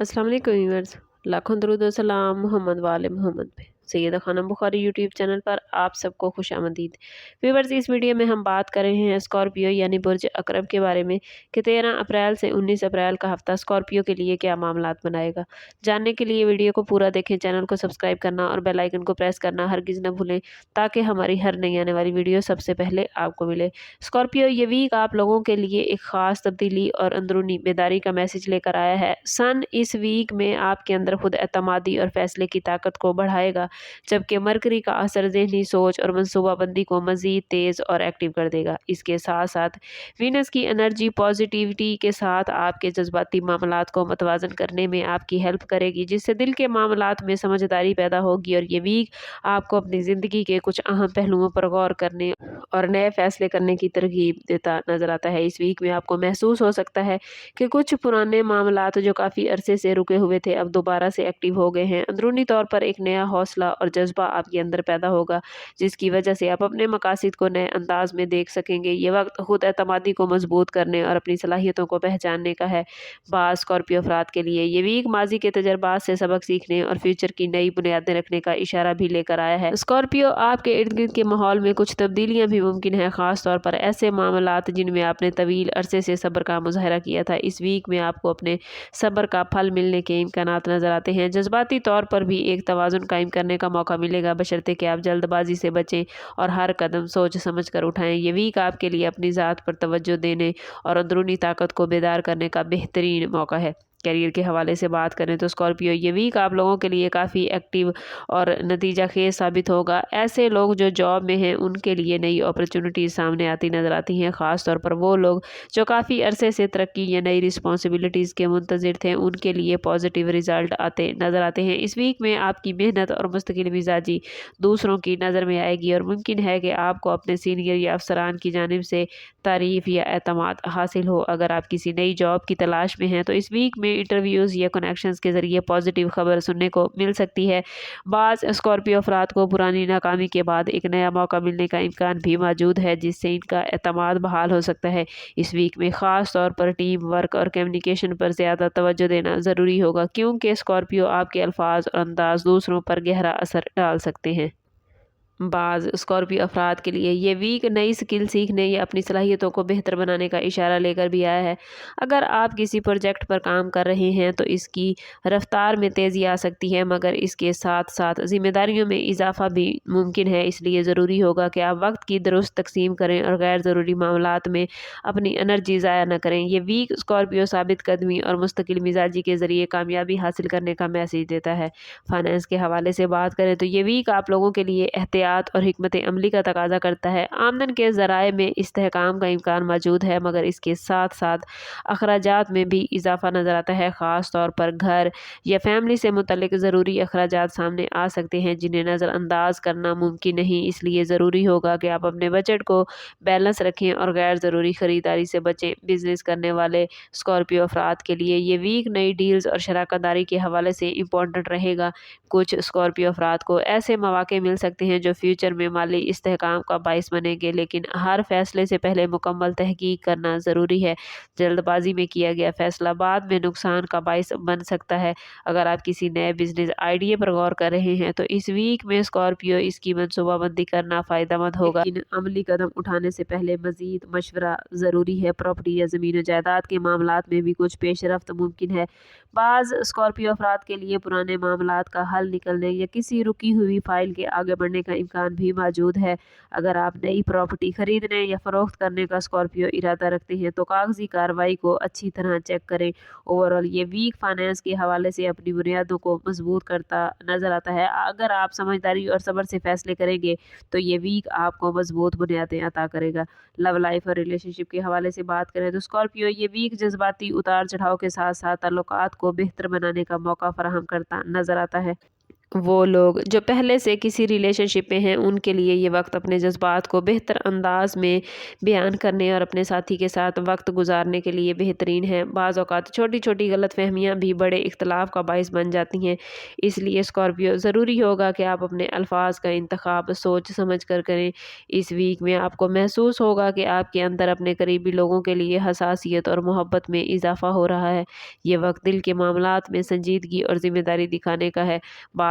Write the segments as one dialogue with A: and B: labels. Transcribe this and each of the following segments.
A: अस्सलाम वालेकुम व्यूअर्स। लाखों दरूद व सलाम मोहम्मद वाले मोहम्मद पे। सैयदा खानम बुखारी यूट्यूब चैनल पर आप सबको खुशामदीद। व्यूअर्स, इस वीडियो में हम बात कर रहे हैं स्कॉर्पियो यानी बुर्ज अकरब के बारे में कि 13 अप्रैल से 19 अप्रैल का हफ्ता स्कॉर्पियो के लिए क्या मामलात बनाएगा। जानने के लिए वीडियो को पूरा देखें, चैनल को सब्सक्राइब करना और बेल आइकन को प्रेस करना हरगिज़ न भूलें ताकि हमारी हर नई आने वाली वीडियो सबसे पहले आपको मिले। स्कॉर्पियो ये वीक आप लोगों के लिए एक ख़ास तब्दीली और अंदरूनी बेदारी का मैसेज लेकर आया है। सन इस वीक में आपके अंदर खुद एतमादी और फैसले की ताकत को बढ़ाएगा, जबकि मरकरी का असर ज़हनी सोच और मनसूबाबंदी को मज़ीद तेज़ और एक्टिव कर देगा। इसके साथ साथ वीनस की एनर्जी पॉजिटिविटी के साथ आपके जज्बाती मामलात को मतवाज़न करने में आपकी हेल्प करेगी, जिससे दिल के मामलात में समझदारी पैदा होगी और ये वीक आपको अपनी ज़िंदगी के कुछ अहम पहलुओं पर गौर करने और नए फैसले करने की तरगीब देता नज़र आता है। इस वीक में आपको महसूस हो सकता है कि कुछ पुराने मामलात जो काफ़ी अरसे से रुके हुए थे अब दोबारा से एक्टिव हो गए हैं। अंदरूनी तौर पर एक नया हौसला और जज्बा आपके अंदर पैदा होगा, जिसकी वजह से आप अपने मकासद को नए अंदाज में देख सकेंगे। ये वक्त खुद एतमादी को मजबूत करने और अपनी सलाहियतों को पहचानने का है। बाज़ स्कॉर्पियो अफराद के लिए ये वीक माजी के तजर्बात से सबक सीखने और फ्यूचर की नई बुनियादें रखने का इशारा भी लेकर आया है। स्कॉर्पियो आपके इर्द गिर्द के माहौल में कुछ तब्दीलियां भी मुमकिन है, खास तौर पर ऐसे मामलात जिनमें आपने तवील अरसे से सब्र का मुजाहरा किया था। इस वीक में आपको अपने सब्र का फल मिलने के इम्कानात नजर आते हैं। जज्बाती तौर पर भी एक तवाज़ुन कायम करने का मौका मिलेगा, बशर्ते कि आप जल्दबाजी से बचें और हर कदम सोच समझ कर उठाएं। ये वीक आपके लिए अपनी ज़ात पर तवज्जो देने और अंदरूनी ताकत को बेदार करने का बेहतरीन मौका है। करियर के हवाले से बात करें तो स्कॉर्पियो ये वीक आप लोगों के लिए काफ़ी एक्टिव और नतीजा खेज साबित होगा। ऐसे लोग जो जॉब में हैं उनके लिए नई अपॉर्चुनिटीज़ सामने आती नज़र आती हैं, ख़ास तौर पर वो लोग जो काफ़ी अरसे से तरक्की या नई रिस्पॉन्सिबिलिटीज़ के मुंतज़िर थे, उनके लिए पॉजिटिव रिजल्ट आते नज़र आते हैं। इस वीक में आपकी मेहनत और मुस्तकिल मिजाजी दूसरों की नज़र में आएगी और मुमकिन है कि आपको अपने सीनियर या अफसरान की जानिब से तारीफ़ या एतमाद हासिल हो। अगर आप किसी नई जॉब की तलाश में हैं तो इस वीक में इंटरव्यूज़ या कनेक्शंस के ज़रिए पॉजिटिव खबर सुनने को मिल सकती है। बाज़ स्कॉर्पियो अफराद को पुरानी नाकामी के बाद एक नया मौका मिलने का इम्कान भी मौजूद है, जिससे इनका एतमाद बहाल हो सकता है। इस वीक में ख़ास तौर पर टीम वर्क और कम्युनिकेशन पर ज़्यादा तवज्जो देना ज़रूरी होगा, क्योंकि स्कॉर्पियो आपके अल्फाज और अंदाज दूसरों पर गहरा असर डाल सकते हैं। बाज़ स्कॉर्पियो अफराद के लिए ये वीक नई स्किल सीखने या अपनी सलाहियतों को बेहतर बनाने का इशारा लेकर भी आया है। अगर आप किसी प्रोजेक्ट पर काम कर रहे हैं तो इसकी रफ्तार में तेज़ी आ सकती है, मगर इसके साथ साथ जिम्मेदारियों में इजाफा भी मुमकिन है। इसलिए ज़रूरी होगा कि आप वक्त की दुरुस्त तकसीम करें और गैर ज़रूरी मामलात में अपनी एनर्जी ज़ाया न करें। ये वीक स्कॉर्पियो साबित कदमी और मुस्तकिल मिजाजी के ज़रिए कामयाबी हासिल करने का मैसेज देता है। फाइनेंस के हवाले से बात करें तो ये वीक आप लोगों के लिए एहतियात और हिकमत अमली का तकाजा करता है। आमदन के ज़राए में इस्तेहकाम का इम्कान मौजूद है, मगर इसके साथ साथ अखराजात में भी इजाफा नज़र आता है। ख़ास तौर पर घर या फैमिली से मुतल्लिक ज़रूरी अखराजात सामने आ सकते हैं, जिन्हें नज़रअंदाज करना मुमकिन नहीं। इसलिए ज़रूरी होगा कि आप अपने बजट को बैलेंस रखें और गैर ज़रूरी ख़रीदारी से बचें। बिजनेस करने वाले स्कॉर्पियो अफराद के लिए ये वीक नई डील्स और शराकतदारी के हवाले से इम्पोर्टेंट रहेगा। कुछ स्कॉर्पियो अफराद को ऐसे मौके मिल सकते हैं जो फ्यूचर में माली इस्तेहकाम का बाइस बनेंगे, लेकिन हर फैसले से पहले मुकम्मल तहकीक करना ज़रूरी है। जल्दबाजी में किया गया फैसला बाद में नुकसान का बाइस बन सकता है। अगर आप किसी नए बिजनेस आइडिया पर गौर कर रहे हैं तो इस वीक में स्कॉर्पियो इसकी मनसूबाबंदी करना फ़ायदेमंद होगा, लेकिन अमली कदम उठाने से पहले मज़ीद मशवरा ज़रूरी है। प्रॉपर्टी या ज़मीन जायदाद के मामलात में भी कुछ पेशरफ्त मुमकिन है। बाज़ स्कॉर्पियो अफराद के लिए पुराने मामलात का हल निकलने या किसी रुकी हुई फाइल के आगे बढ़ने का इम्कान भी मौजूद है। अगर आप नई प्रॉपर्टी खरीदने या फरोख्त करने का स्कॉर्पियो इरादा रखते हैं तो कागजी कार्रवाई को अच्छी तरह चेक करें। ओवरऑल ये वीक फाइनेंस के हवाले से अपनी बुनियादों को मजबूत करता नज़र आता है। अगर आप समझदारी और सब्र से फैसले करेंगे तो ये वीक आपको मजबूत बुनियादें अता करेगा। लव लाइफ और रिलेशनशिप के हवाले से बात करें तो स्कॉर्पियो ये वीक जज्बाती उतार चढ़ाव के साथ साथ ताल्लुकात को बेहतर बनाने का मौका फराहम करता नज़र आता है। वो लोग जो पहले से किसी रिलेशनशिप में हैं उनके लिए ये वक्त अपने जज्बात को बेहतर अंदाज में बयान करने और अपने साथी के साथ वक्त गुजारने के लिए बेहतरीन है। बाज़ औक़ात छोटी छोटी गलतफहमियां भी बड़े इख्तलाफ का बाइस बन जाती हैं। इसलिए स्कॉर्पियो ज़रूरी होगा कि आप अपने अल्फाज का इंतखाब सोच समझ कर करें। इस वीक में आपको महसूस होगा कि आपके अंदर अपने करीबी लोगों के लिए हसासियत और मोहब्बत में इजाफ़ा हो रहा है। ये वक्त दिल के मामलात में संजीदगी और ज़िम्मेदारी दिखाने का है।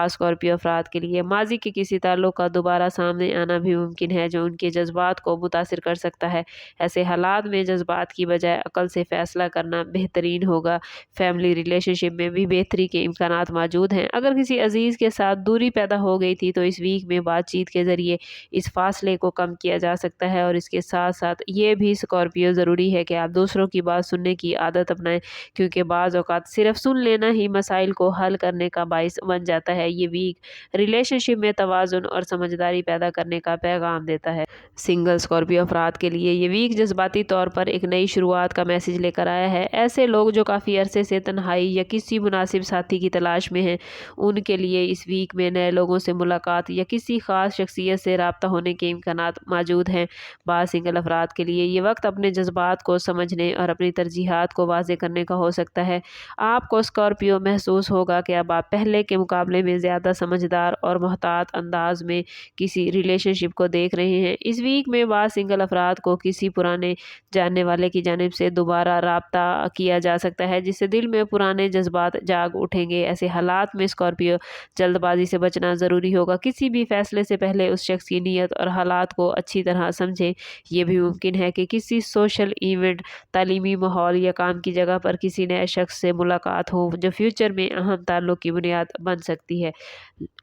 A: स्कॉर्पियो अफराद के लिए माजी के किसी ताल्लुक का दोबारा सामने आना भी मुमकिन है जो उनके जज्बात को मुतासिर कर सकता है। ऐसे हालात में जज्बात की बजाय अकल से फैसला करना बेहतरीन होगा। फैमिली रिलेशनशिप में भी बेहतरी के इम्कानात मौजूद हैं। अगर किसी अजीज़ के साथ दूरी पैदा हो गई थी तो इस वीक में बातचीत के ज़रिए इस फासले को कम किया जा सकता है। और इसके साथ साथ ये भी स्कॉर्पियो ज़रूरी है कि आप दूसरों की बात सुनने की आदत अपनाएं, क्योंकि बाज़ औक़ात सिर्फ सुन लेना ही मसाइल को हल करने का बाइस बन जाता है। ये वीक रिलेशनशिप में तवाज़ुन और समझदारी पैदा करने का पैगाम देता है। सिंगल स्कॉर्पियो अफराद के लिए ये वीक जज्बाती तौर पर एक नई शुरुआत का मैसेज लेकर आया है। ऐसे लोग जो काफ़ी अरसे से तन्हाई या किसी मुनासिब साथी की तलाश में हैं, उनके लिए इस वीक में नए लोगों से मुलाकात या किसी ख़ास शख्सियत से रब्ता होने के इम्कानात मौजूद हैं। बाज़ सिंगल अफराद के लिए ये वक्त अपने जज्बात को समझने और अपनी तरजीहात को वाज़े करने का हो सकता है। आपको स्कॉर्पियो महसूस होगा कि अब आप पहले के मुकाबले में ज़्यादा समझदार और मोहतात अंदाज में किसी रिलेशनशिप को देख रहे हैं। इस वीक में बाद सिंगल अफराद को किसी पुराने जानने वाले की जानिब से दोबारा राब्ता किया जा सकता है, जिससे दिल में पुराने जज्बात जाग उठेंगे। ऐसे हालात में स्कॉर्पियो जल्दबाजी से बचना ज़रूरी होगा। किसी भी फैसले से पहले उस शख्स की नीयत और हालात को अच्छी तरह समझें। यह भी मुमकिन है कि किसी सोशल इवेंट, तालीमी माहौल या काम की जगह पर किसी नए शख्स से मुलाकात हो जो फ्यूचर में अहम ताल्लुक की बुनियाद बन सकती है।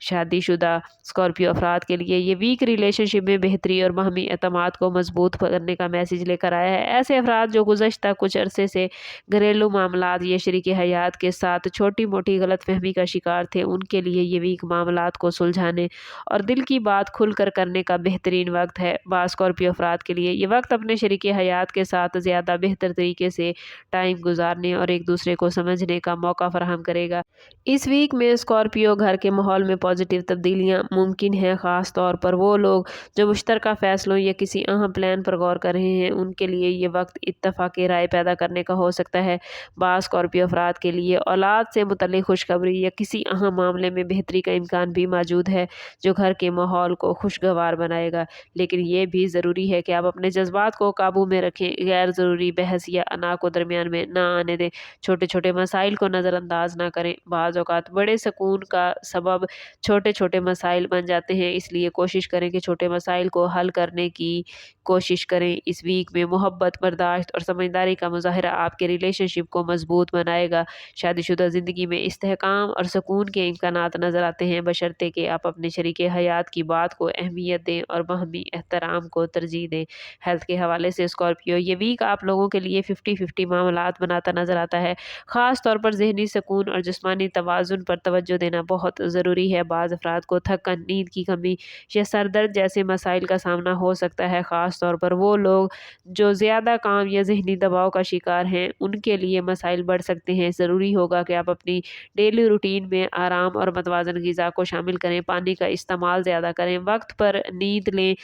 A: शादीशुदा स्कॉर्पियो अफराद के लिए ये वीक रिलेशनशिप में बेहतरी और बाहमी एतमाद को मजबूत करने का मैसेज लेकर आया है। ऐसे अफराद जो गुज़श्ता कुछ अरसे से घरेलू मामलात या शरीके हयात के साथ छोटी मोटी गलतफहमी का शिकार थे, उनके लिए ये वीक मामलात को सुलझाने और दिल की बात खुलकर करने का बेहतरीन वक्त है। बाज़ स्कॉर्पियो अफराद के लिए ये वक्त अपने शरीके हयात के साथ ज़्यादा बेहतर तरीके से टाइम गुजारने और एक दूसरे को समझने का मौका फराहम करेगा। इस वीक में स्कॉर्पियो घर के माहौल में पॉजिटिव तब्दीलियां मुमकिन हैं। ख़ास तौर पर वो लोग जो मुश्तरका फ़ैसलों या किसी अहम प्लान पर गौर कर रहे हैं, उनके लिए ये वक्त इत्तफ़ाक़ राय पैदा करने का हो सकता है। बाज़ स्कॉर्पियो अफराद के लिए औलाद से मुतल्लिक़ खुशखबरी या किसी अहम मामले में बेहतरी का इम्कान भी मौजूद है जो घर के माहौल को खुशगवार बनाएगा। लेकिन ये भी ज़रूरी है कि आप अपने जज्बात को काबू में रखें, गैर ज़रूरी बहस या अना को दरमियान में ना आने दें, छोटे छोटे मसाइल को नज़रअंदाज ना करें। बाज़ औक़ात बड़े सुकून का सबब छोटे छोटे मसाइल बन जाते हैं, इसलिए कोशिश करें कि छोटे मसाइल को हल करने की कोशिश करें। इस वीक में मोहब्बत, बर्दाश्त और समझदारी का मुज़ाहरा आपके रिलेशनशिप को मजबूत बनाएगा। शादीशुदा ज़िंदगी में इस्तेहकाम और सुकून के इम्कानात नज़र आते हैं, बशर्ते कि आप अपने शरीके हयात की बात को अहमियत दें और बाहमी एहतराम को तरजीह दें। हेल्थ के हवाले से स्कॉर्पियो ये वीक आप लोगों के लिए 50-50 मामलात बनाता नज़र आता है। ख़ास तौर पर ज़हनी सुकून और जिस्मानी तवाज़ुन पर तवज्जो देना बहुत ज़रूरी है। बाज़ अफराद को थकन, नींद की कमी या सर दर्द जैसे मसाइल का सामना हो सकता है। ख़ास तौर पर वो लोग जो ज़्यादा काम या ज़हनी दबाव का शिकार हैं, उनके लिए मसाइल बढ़ सकते हैं। ज़रूरी होगा कि आप अपनी डेली रूटीन में आराम और मतवाज़न ग़िज़ा को शामिल करें, पानी का इस्तेमाल ज़्यादा करें, वक्त पर नींद लें।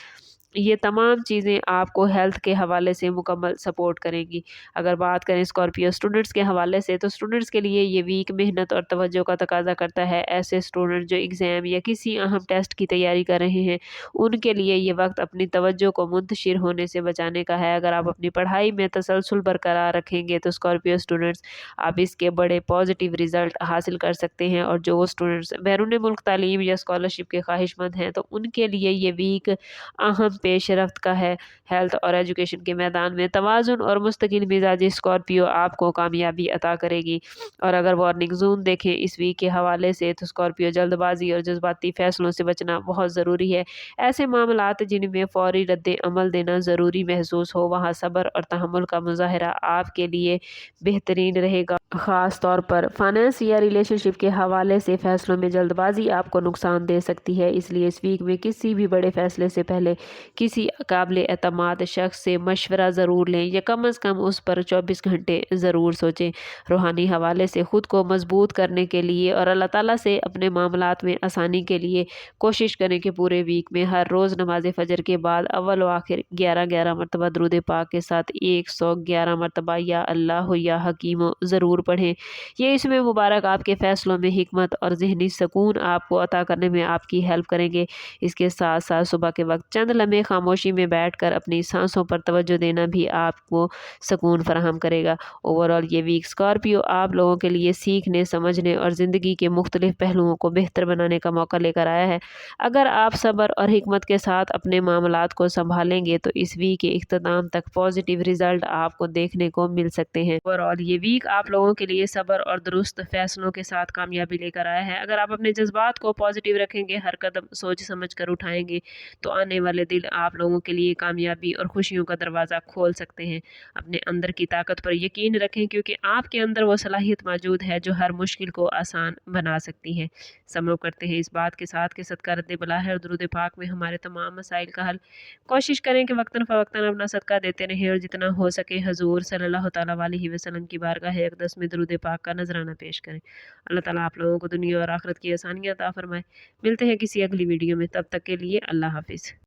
A: ये तमाम चीज़ें आपको हेल्थ के हवाले से मुकम्मल सपोर्ट करेंगी। अगर बात करें स्कॉर्पियो स्टूडेंट्स के हवाले से, तो स्टूडेंट्स के लिए ये वीक मेहनत और तवज्जो का तकाजा करता है। ऐसे स्टूडेंट जो एग्ज़ाम या किसी अहम टेस्ट की तैयारी कर रहे हैं, उनके लिए ये वक्त अपनी तवज्जो को मुंतशिर होने से बचाने का है। अगर आप अपनी पढ़ाई में तसलसल बरकरार रखेंगे तो स्कॉर्पियो स्टूडेंट्स आप इसके बड़े पॉजिटिव रिज़ल्ट हासिल कर सकते हैं। और जो स्टूडेंट्स बैरून मुल्क तालीम या स्कॉलरशिप के ख्वाहिशमंद हैं, तो उनके लिए ये वीक अहम पेशरफ्त का है। हेल्थ और एजुकेशन के मैदान में तवाज़ुन और मुस्तकिल मिजाजी स्कॉर्पियो आपको कामयाबी अता करेगी। और अगर वार्निंग ज़ोन देखें इस वीक के हवाले से, तो स्कॉर्पियो जल्दबाजी और जज्बाती फ़ैसलों से बचना बहुत ज़रूरी है। ऐसे मामलात जिनमें फ़ौरी रद्द अमल देना ज़रूरी महसूस हो, वहाँ सब्र और तहम्मुल का मुज़ाहरा आपके लिए बेहतरीन रहेगा। ख़ास तौर पर फाइनेंस या रिलेशनशिप के हवाले से फ़ैसलों में जल्दबाजी आपको नुकसान दे सकती है, इसलिए इस वीक में किसी भी बड़े फ़ैसले से पहले किसी काबिल एतमाद शख्स से मशवरा ज़रूर लें या कम अज़ कम उस पर 24 घंटे ज़रूर सोचें। रूहानी हवाले से ख़ुद को मजबूत करने के लिए और अल्लाह ताला से अपने मामलात में आसानी के लिए कोशिश करें कि पूरे वीक में हर रोज़ नमाज फ़जर के बाद अव्वल व आखिर 11-11 मरतबा दरूद पाक के साथ 111 मरतबा या अल्लाह या हकीम ज़रूर पढ़ें। ये इसमें मुबारक आपके फ़ैसलों में हिकमत और ज़हनी सुकून आपको अता करने में आपकी हेल्प करेंगे। इसके साथ साथ सुबह के वक्त चंद लम्हे खामोशी में बैठकर अपनी सांसों पर तवज्जो देना भी आपको सुकून फराहम करेगा। ओवरऑल ये वीक स्कॉर्पियो आप लोगों के लिए सीखने, समझने और ज़िंदगी के मुख्तलिफ पहलुओं को बेहतर बनाने का मौका लेकर आया है। अगर आप सब्र और हिकमत के साथ अपने मामलात को संभालेंगे तो इस वीक के इख्तिताम तक पॉजिटिव रिजल्ट आपको देखने को मिल सकते हैं। ओवरऑल ये वीक आप लोगों के लिए सब्र और दुरुस्त फैसलों के साथ कामयाबी लेकर आया है। अगर आप अपने जज्बात को पॉजिटिव रखेंगे, हर कदम सोच समझ कर उठाएंगे तो आने वाले दिन आप लोगों के लिए कामयाबी और खुशियों का दरवाज़ा खोल सकते हैं। अपने अंदर की ताकत पर यकीन रखें क्योंकि आपके अंदर वो सलाहियत मौजूद है जो हर मुश्किल को आसान बना सकती है। संभव करते हैं इस बात के साथ कि सदका रद्द बला है और दुरूद पाक में हमारे तमाम मसाइल का हल। कोशिश करें कि वक्तन फ़वक्तन अपना सदका देते रहें और जितना हो सके हजूर सल्लल्लाहु तआला अलैहि वसल्लम की बारगाह अक़दस में दुरूद पाक का नजराना पेश करें। अल्लाह ताला आप लोगों को दुनिया और आखिरत की आसानियाँ अता फरमाए। मिलते हैं किसी अगली वीडियो में, तब तक के लिए अल्लाह हाफिज़।